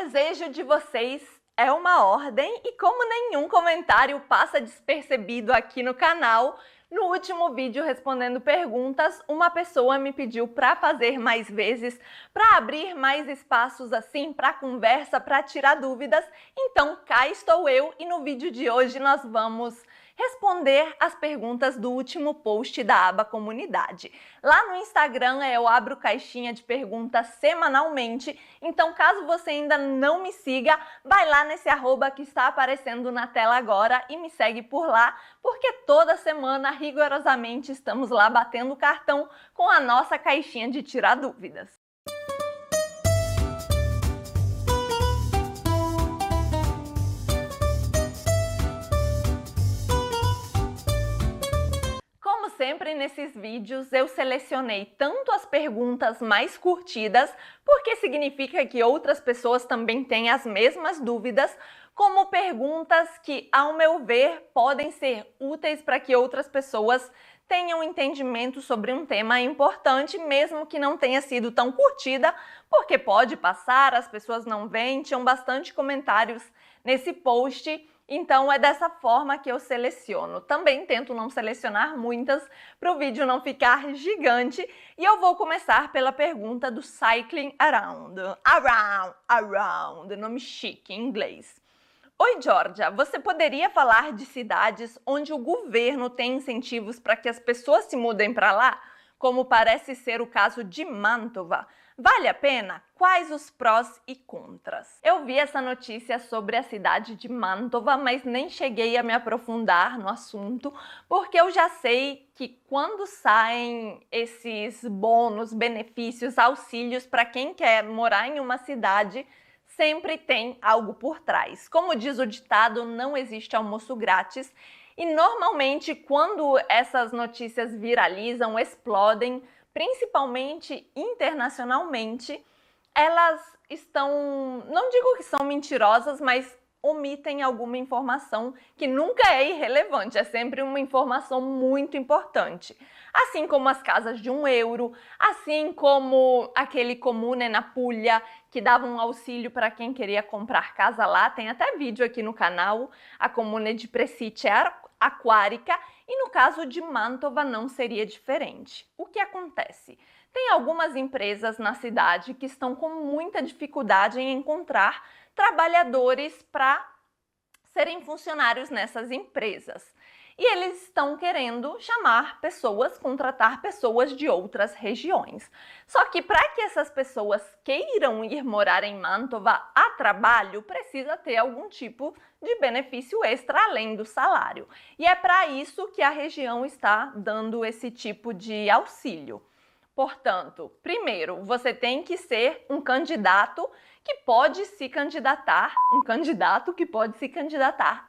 desejo de vocês é uma ordem e como nenhum comentário passa despercebido aqui no canal, no último vídeo respondendo perguntas, uma pessoa me pediu para fazer mais vezes, para abrir mais espaços assim para conversa, para tirar dúvidas. Então cá estou eu e no vídeo de hoje nós vamos responder as perguntas do último post da aba comunidade. Lá no Instagram eu abro caixinha de perguntas semanalmente, então caso você ainda não me siga, vai lá nesse arroba que está aparecendo na tela agora e me segue por lá, porque toda semana, rigorosamente, estamos lá batendo cartão com a nossa caixinha de tirar dúvidas. Como sempre nesses vídeos, eu selecionei tanto as perguntas mais curtidas, porque significa que outras pessoas também têm as mesmas dúvidas, como perguntas que, ao meu ver, podem ser úteis para que outras pessoas tenham entendimento sobre um tema importante, mesmo que não tenha sido tão curtida, porque pode passar, as pessoas não veem, tinham bastante comentários nesse post. Então é dessa forma que eu seleciono. Também tento não selecionar muitas para o vídeo não ficar gigante. E eu vou começar pela pergunta do Cycling Around. Around, nome chique em inglês. Oi, Georgia, você poderia falar de cidades onde o governo tem incentivos para que as pessoas se mudem para lá? Como parece ser o caso de Mantova. Vale a pena? Quais os prós e contras? Eu vi essa notícia sobre a cidade de Mantova, mas nem cheguei a me aprofundar no assunto, porque eu já sei que quando saem esses bônus, benefícios, auxílios para quem quer morar em uma cidade, sempre tem algo por trás. Como diz o ditado, não existe almoço grátis. E normalmente quando essas notícias viralizam, explodem, principalmente internacionalmente, elas estão, não digo que são mentirosas, mas omitem alguma informação que nunca é irrelevante, é sempre uma informação muito importante. Assim como as casas de €1, assim como aquele comune na Puglia, que dava um auxílio para quem queria comprar casa lá, tem até vídeo aqui no canal, a comune de Presicce Aquarica, e no caso de Mantova não seria diferente. O que acontece? Tem algumas empresas na cidade que estão com muita dificuldade em encontrar trabalhadores para serem funcionários nessas empresas. E eles estão querendo chamar pessoas, contratar pessoas de outras regiões. Só que para que essas pessoas queiram ir morar em Mantova a trabalho, precisa ter algum tipo de benefício extra além do salário. E é para isso que a região está dando esse tipo de auxílio. Portanto, primeiro, você tem que ser um candidato que pode se candidatar,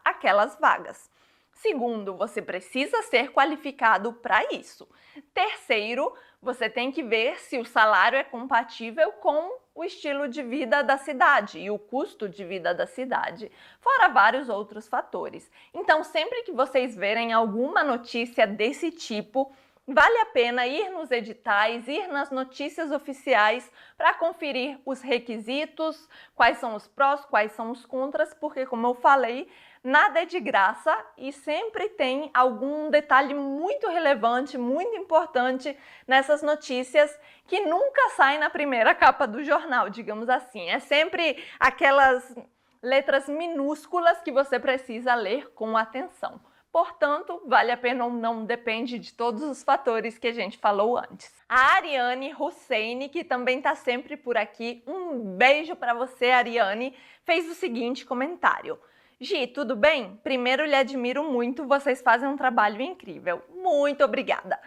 àquelas vagas. Segundo, você precisa ser qualificado para isso. Terceiro, você tem que ver se o salário é compatível com o estilo de vida da cidade e o custo de vida da cidade, fora vários outros fatores. Então, sempre que vocês verem alguma notícia desse tipo, vale a pena ir nos editais, ir nas notícias oficiais para conferir os requisitos, quais são os prós, quais são os contras, porque, como eu falei, nada é de graça e sempre tem algum detalhe muito relevante, muito importante nessas notícias que nunca sai na primeira capa do jornal, digamos assim. É sempre aquelas letras minúsculas que você precisa ler com atenção. Portanto, vale a pena ou não, depende de todos os fatores que a gente falou antes. A Ariane Hussein, que também está sempre por aqui, um beijo para você, Ariane, fez o seguinte comentário. Gi, tudo bem? Primeiro, lhe admiro muito, vocês fazem um trabalho incrível. Muito obrigada.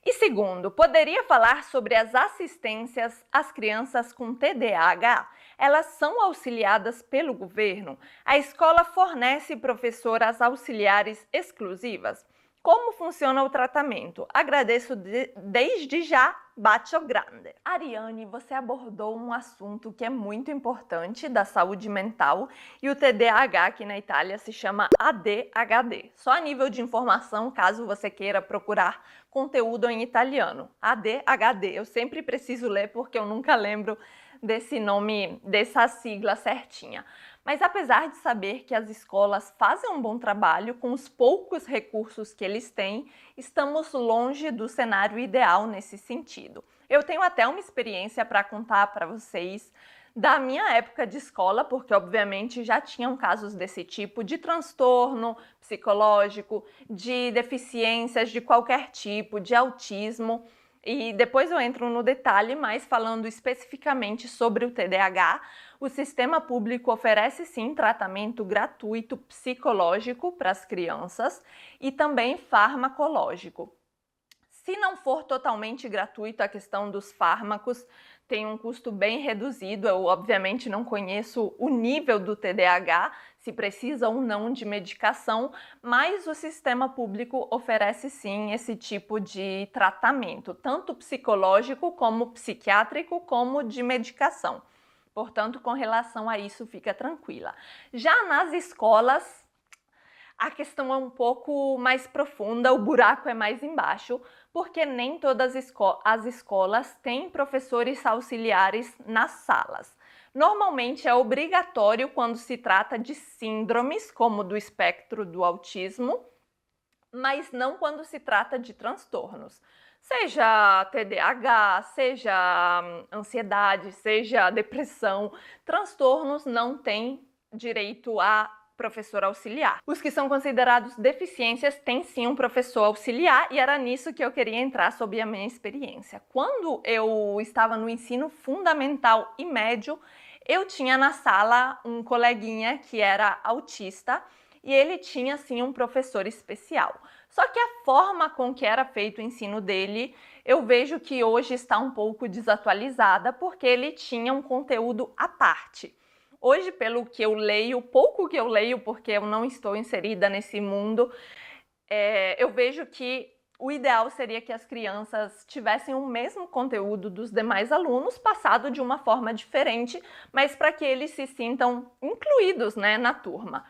E segundo, poderia falar sobre as assistências às crianças com TDAH? Elas são auxiliadas pelo governo? A escola fornece professoras auxiliares exclusivas? Como funciona o tratamento? Agradeço desde já, bacio grande. Ariane, você abordou um assunto que é muito importante da saúde mental e o TDAH aqui na Itália se chama ADHD. Só a nível de informação, caso você queira procurar conteúdo em italiano. ADHD, eu sempre preciso ler porque eu nunca lembro desse nome, dessa sigla certinha. Mas apesar de saber que as escolas fazem um bom trabalho com os poucos recursos que eles têm, estamos longe do cenário ideal nesse sentido. Eu tenho até uma experiência para contar para vocês da minha época de escola, porque obviamente já tinham casos desse tipo de transtorno psicológico, de deficiências de qualquer tipo, de autismo. E depois eu entro no detalhe, mas falando especificamente sobre o TDAH, o sistema público oferece sim tratamento gratuito psicológico para as crianças e também farmacológico. Se não for totalmente gratuito, a questão dos fármacos tem um custo bem reduzido. Eu, obviamente, não conheço o nível do TDAH, se precisa ou não de medicação, mas o sistema público oferece sim esse tipo de tratamento, tanto psicológico como psiquiátrico, como de medicação. Portanto, com relação a isso, fica tranquila. Já nas escolas, a questão é um pouco mais profunda, o buraco é mais embaixo, porque nem todas as escolas têm professores auxiliares nas salas. Normalmente é obrigatório quando se trata de síndromes, como do espectro do autismo, mas não quando se trata de transtornos. Seja TDAH, seja ansiedade, seja depressão, transtornos não têm direito a professor auxiliar. Os que são considerados deficiências têm sim um professor auxiliar e era nisso que eu queria entrar sobre a minha experiência. Quando eu estava no ensino fundamental e médio, eu tinha na sala um coleguinha que era autista e ele tinha sim um professor especial. Só que a forma com que era feito o ensino dele, eu vejo que hoje está um pouco desatualizada porque ele tinha um conteúdo à parte. Hoje, pelo que eu leio, pouco que eu leio, porque eu não estou inserida nesse mundo, eu vejo que o ideal seria que as crianças tivessem o mesmo conteúdo dos demais alunos, passado de uma forma diferente, mas para que eles se sintam incluídos, né, na turma.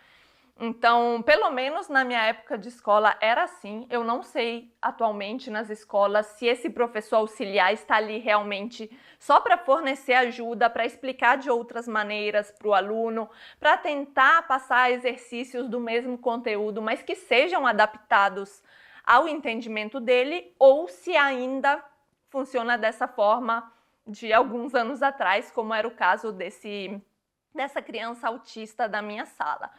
Então, pelo menos na minha época de escola era assim. Eu não sei atualmente nas escolas se esse professor auxiliar está ali realmente só para fornecer ajuda, para explicar de outras maneiras para o aluno, para tentar passar exercícios do mesmo conteúdo, mas que sejam adaptados ao entendimento dele, ou se ainda funciona dessa forma de alguns anos atrás, como era o caso dessa criança autista da minha sala.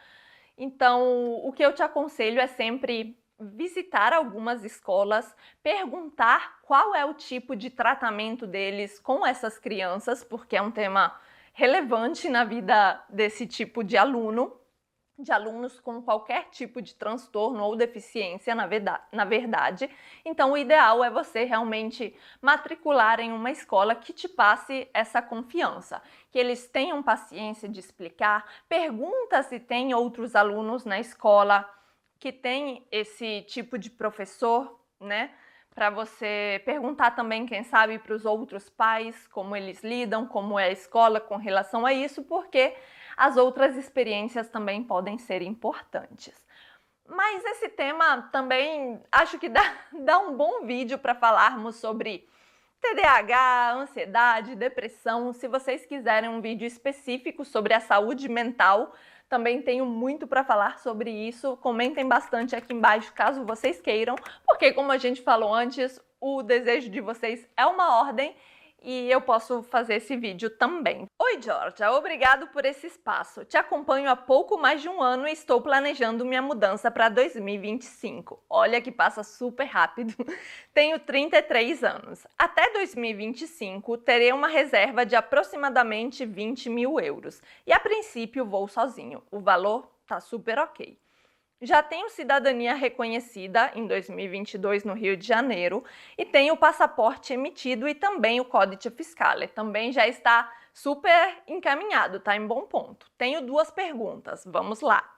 Então, o que eu te aconselho é sempre visitar algumas escolas, perguntar qual é o tipo de tratamento deles com essas crianças, porque é um tema relevante na vida desse tipo de aluno, de alunos com qualquer tipo de transtorno ou deficiência, na verdade. Então, o ideal é você realmente matricular em uma escola que te passe essa confiança, que eles tenham paciência de explicar, pergunta se tem outros alunos na escola que tem esse tipo de professor, né? Para você perguntar também, quem sabe, para os outros pais como eles lidam, como é a escola com relação a isso, porque as outras experiências também podem ser importantes. Mas esse tema também acho que dá um bom vídeo para falarmos sobre TDAH, ansiedade, depressão. Se vocês quiserem um vídeo específico sobre a saúde mental, também tenho muito para falar sobre isso. Comentem bastante aqui embaixo caso vocês queiram, porque como a gente falou antes, o desejo de vocês é uma ordem e eu posso fazer esse vídeo também. Oi, Georgia, obrigado por esse espaço. Te acompanho há pouco mais de um ano e estou planejando minha mudança para 2025. Olha que passa super rápido. Tenho 33 anos. Até 2025, terei uma reserva de aproximadamente 20 mil euros. E a princípio vou sozinho. O valor tá super ok. Já tenho cidadania reconhecida em 2022 no Rio de Janeiro e tenho o passaporte emitido e também o Códice Fiscale. Também já está super encaminhado, tá em bom ponto. Tenho duas perguntas, vamos lá.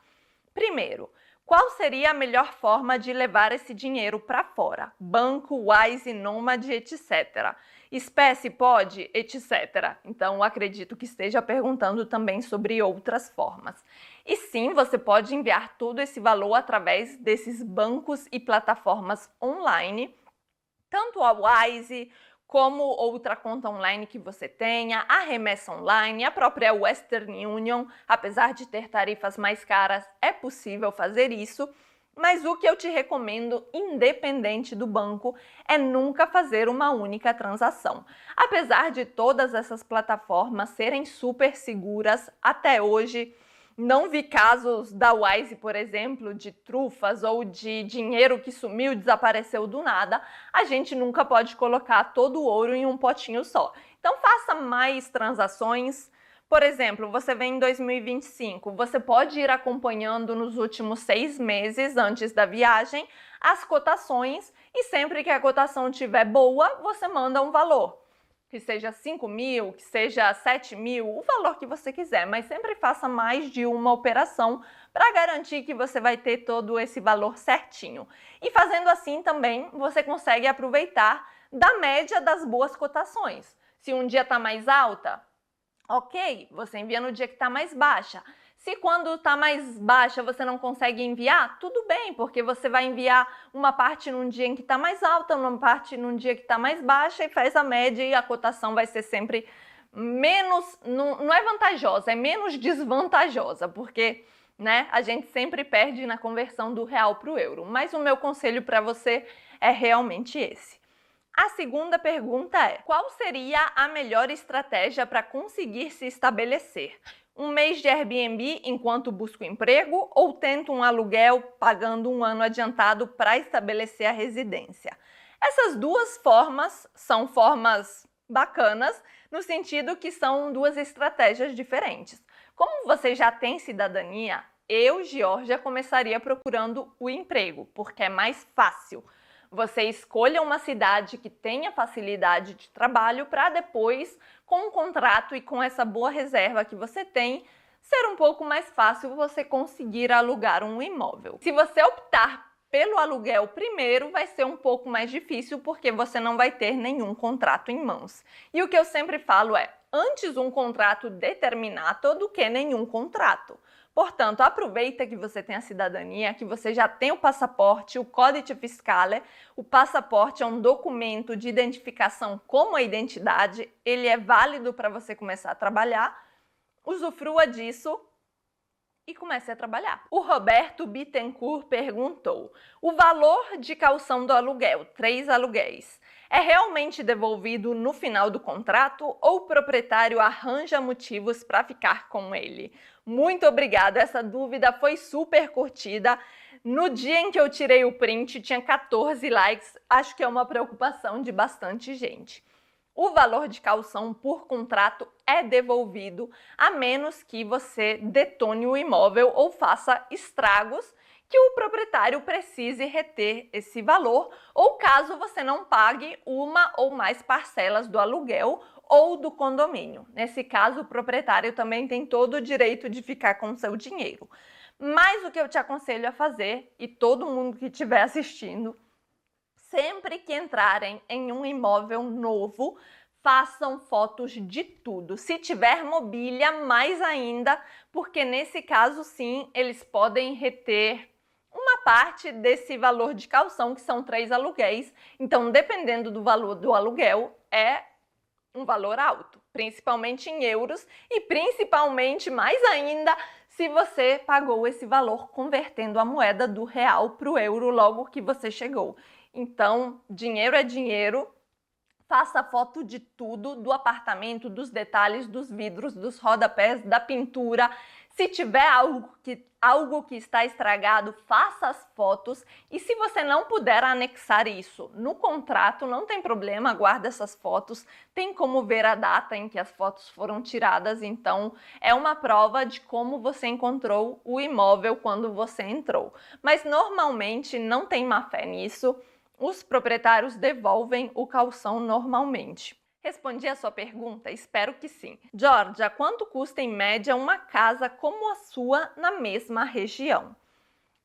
Primeiro, qual seria a melhor forma de levar esse dinheiro para fora? Banco, Wise, Nomad, etc. Espécie pode, etc. Então, acredito que esteja perguntando também sobre outras formas. E sim, você pode enviar todo esse valor através desses bancos e plataformas online, tanto a Wise como outra conta online que você tenha, a remessa online, a própria Western Union, apesar de ter tarifas mais caras, é possível fazer isso. Mas o que eu te recomendo, independente do banco, é nunca fazer uma única transação. Apesar de todas essas plataformas serem super seguras, até hoje não vi casos da Wise, por exemplo, de trufas ou de dinheiro que sumiu e desapareceu do nada. A gente nunca pode colocar todo o ouro em um potinho só. Então faça mais transações. Por exemplo, você vem em 2025, você pode ir acompanhando nos últimos 6 meses antes da viagem as cotações e sempre que a cotação estiver boa, você manda um valor. Que seja 5 mil, que seja 7 mil, o valor que você quiser, mas sempre faça mais de uma operação para garantir que você vai ter todo esse valor certinho. E fazendo assim também, você consegue aproveitar da média das boas cotações. Se um dia está mais alta, ok, você envia no dia que está mais baixa. Se quando está mais baixa você não consegue enviar, tudo bem, porque você vai enviar uma parte num dia em que está mais alta, uma parte num dia que está mais baixa e faz a média e a cotação vai ser sempre menos, não é vantajosa, é menos desvantajosa, porque né, a gente sempre perde na conversão do real para o euro. Mas o meu conselho para você é realmente esse. A segunda pergunta é: qual seria a melhor estratégia para conseguir se estabelecer? Um mês de Airbnb enquanto busco emprego ou tento um aluguel pagando um ano adiantado para estabelecer a residência? Essas duas formas são formas bacanas, no sentido que são duas estratégias diferentes. Como você já tem cidadania, eu, Georgia, começaria procurando o emprego, porque é mais fácil. Você escolha uma cidade que tenha facilidade de trabalho para depois, com um contrato e com essa boa reserva que você tem, ser um pouco mais fácil você conseguir alugar um imóvel. Se você optar pelo aluguel primeiro, vai ser um pouco mais difícil porque você não vai ter nenhum contrato em mãos. E o que eu sempre falo é: antes um contrato determinato do que nenhum contrato. Portanto, aproveita que você tem a cidadania, que você já tem o passaporte, o Codice Fiscale. O passaporte é um documento de identificação como a identidade, ele é válido para você começar a trabalhar. Usufrua disso e comece a trabalhar. O Roberto Bittencourt perguntou: o valor de caução do aluguel, 3 aluguéis, é realmente devolvido no final do contrato ou o proprietário arranja motivos para ficar com ele? Muito obrigada, essa dúvida foi super curtida. No dia em que eu tirei o print, tinha 14 likes, acho que é uma preocupação de bastante gente. O valor de caução por contrato é devolvido a menos que você detone o imóvel ou faça estragos que o proprietário precise reter esse valor, ou caso você não pague uma ou mais parcelas do aluguel ou do condomínio. Nesse caso, o proprietário também tem todo o direito de ficar com o seu dinheiro. Mas o que eu te aconselho a fazer, e todo mundo que estiver assistindo, sempre que entrarem em um imóvel novo, façam fotos de tudo. Se tiver mobília, mais ainda, porque nesse caso sim, eles podem reter uma parte desse valor de caução, que são 3 aluguéis. Então, dependendo do valor do aluguel, é um valor alto, principalmente em euros e principalmente mais ainda se você pagou esse valor convertendo a moeda do real para o euro logo que você chegou. Então, dinheiro é dinheiro. Faça foto de tudo, do apartamento, dos detalhes, dos vidros, dos rodapés, da pintura. Se tiver algo que está estragado, faça as fotos. E se você não puder anexar isso no contrato, não tem problema, guarda essas fotos. Tem como ver a data em que as fotos foram tiradas, então é uma prova de como você encontrou o imóvel quando você entrou. Mas normalmente não tem má fé nisso. Os proprietários devolvem o caução normalmente. Respondi a sua pergunta? Espero que sim. Georgia, quanto custa em média uma casa como a sua na mesma região?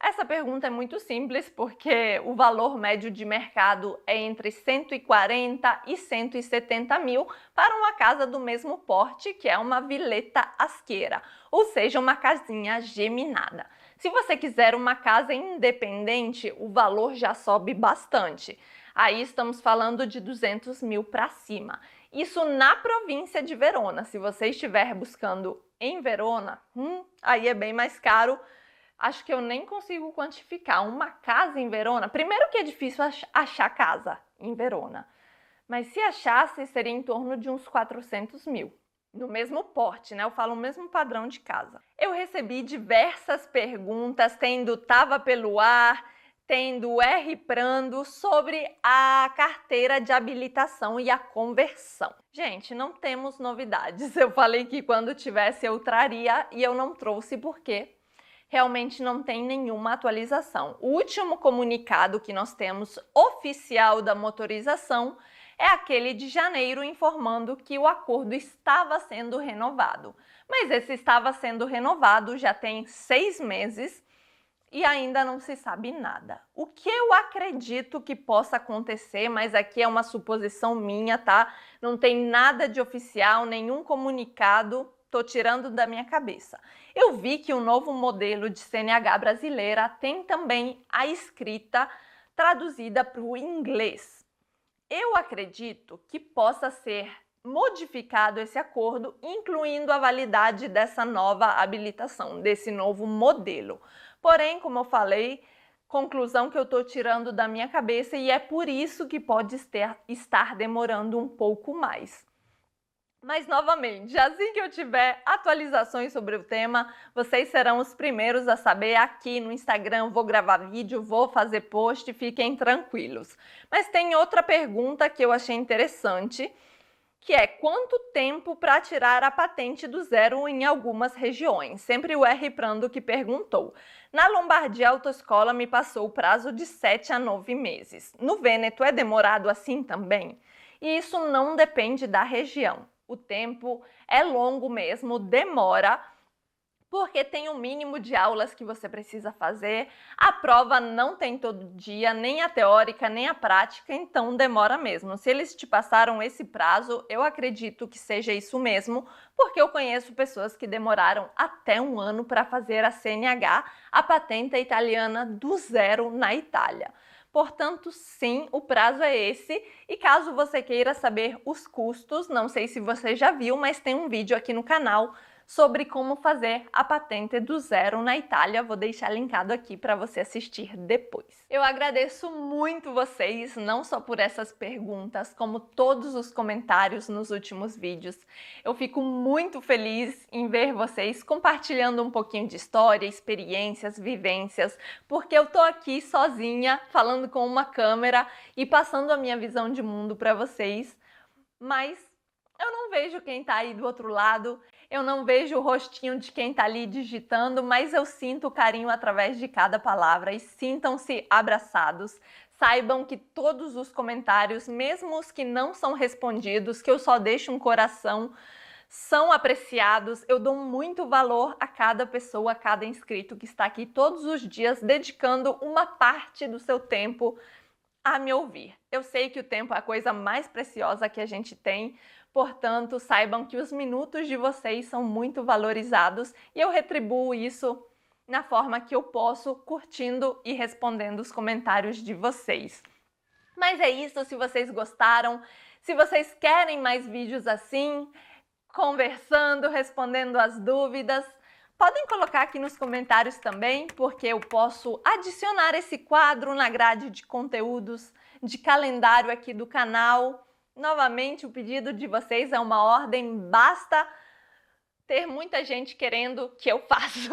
Essa pergunta é muito simples porque o valor médio de mercado é entre 140 e 170 mil para uma casa do mesmo porte, que é uma vileta asqueira, ou seja, uma casinha geminada. Se você quiser uma casa independente, o valor já sobe bastante. Aí estamos falando de 200 mil para cima. Isso na província de Verona. Se você estiver buscando em Verona, aí é bem mais caro. Acho que eu nem consigo quantificar. Uma casa em Verona, primeiro que é difícil achar casa em Verona, mas se achasse, seria em torno de uns 400 mil. No mesmo porte, né? Eu falo o mesmo padrão de casa. Eu recebi diversas perguntas, tendo Tava pelo ar, tendo R-Prando, sobre a carteira de habilitação e a conversão. Gente, não temos novidades. Eu falei que quando tivesse eu traria e eu não trouxe porque realmente não tem nenhuma atualização. O último comunicado que nós temos oficial da motorização é aquele de janeiro, informando que o acordo estava sendo renovado. Mas esse estava sendo renovado já tem 6 meses e ainda não se sabe nada. O que eu acredito que possa acontecer, mas aqui é uma suposição minha, tá? Não tem nada de oficial, nenhum comunicado, tô tirando da minha cabeça. Eu vi que o novo modelo de CNH brasileira tem também a escrita traduzida para o inglês. Eu acredito que possa ser modificado esse acordo, incluindo a validade dessa nova habilitação, desse novo modelo. Porém, como eu falei, conclusão que eu estou tirando da minha cabeça e é por isso que pode estar demorando um pouco mais. Mas, novamente, assim que eu tiver atualizações sobre o tema, vocês serão os primeiros a saber aqui no Instagram. Vou gravar vídeo, vou fazer post, fiquem tranquilos. Mas tem outra pergunta que eu achei interessante, que é quanto tempo para tirar a patente do zero em algumas regiões? Sempre o R-Prando que perguntou. Na Lombardia Autoescola me passou o prazo de 7 a 9 meses. No Vêneto é demorado assim também? E isso não depende da região. O tempo é longo mesmo, demora, porque tem um mínimo de aulas que você precisa fazer. A prova não tem todo dia, nem a teórica, nem a prática, então demora mesmo. Se eles te passaram esse prazo, eu acredito que seja isso mesmo, porque eu conheço pessoas que demoraram até 1 ano para fazer a CNH, a patente italiana do zero na Itália. Portanto, sim, o prazo é esse. E caso você queira saber os custos, não sei se você já viu, mas tem um vídeo aqui no canal sobre como fazer a patente do zero na Itália. Vou deixar linkado aqui para você assistir depois. Eu agradeço muito vocês, não só por essas perguntas, como todos os comentários nos últimos vídeos. Eu fico muito feliz em ver vocês compartilhando um pouquinho de história, experiências, vivências, porque eu tô aqui sozinha, falando com uma câmera e passando a minha visão de mundo para vocês, mas eu não vejo quem tá aí do outro lado, eu não vejo o rostinho de quem tá ali digitando, mas eu sinto o carinho através de cada palavra e sintam-se abraçados. Saibam que todos os comentários, mesmo os que não são respondidos, que eu só deixo um coração, são apreciados. Eu dou muito valor a cada pessoa, a cada inscrito que está aqui todos os dias, dedicando uma parte do seu tempo a me ouvir. Eu sei que o tempo é a coisa mais preciosa que a gente tem, portanto, saibam que os minutos de vocês são muito valorizados e eu retribuo isso na forma que eu posso, curtindo e respondendo os comentários de vocês. Mas é isso, se vocês gostaram, se vocês querem mais vídeos assim, conversando, respondendo as dúvidas, podem colocar aqui nos comentários também, porque eu posso adicionar esse quadro na grade de conteúdos, de calendário aqui do canal. Novamente, o pedido de vocês é uma ordem, basta ter muita gente querendo que eu faça.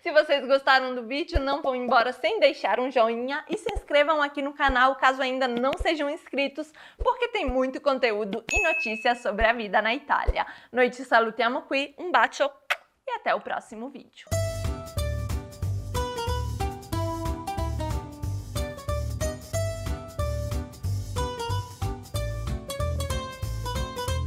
Se vocês gostaram do vídeo, não vão embora sem deixar um joinha e se inscrevam aqui no canal caso ainda não sejam inscritos, porque tem muito conteúdo e notícias sobre a vida na Itália. Noi ci salutiamo qui, un bacio e até o próximo vídeo.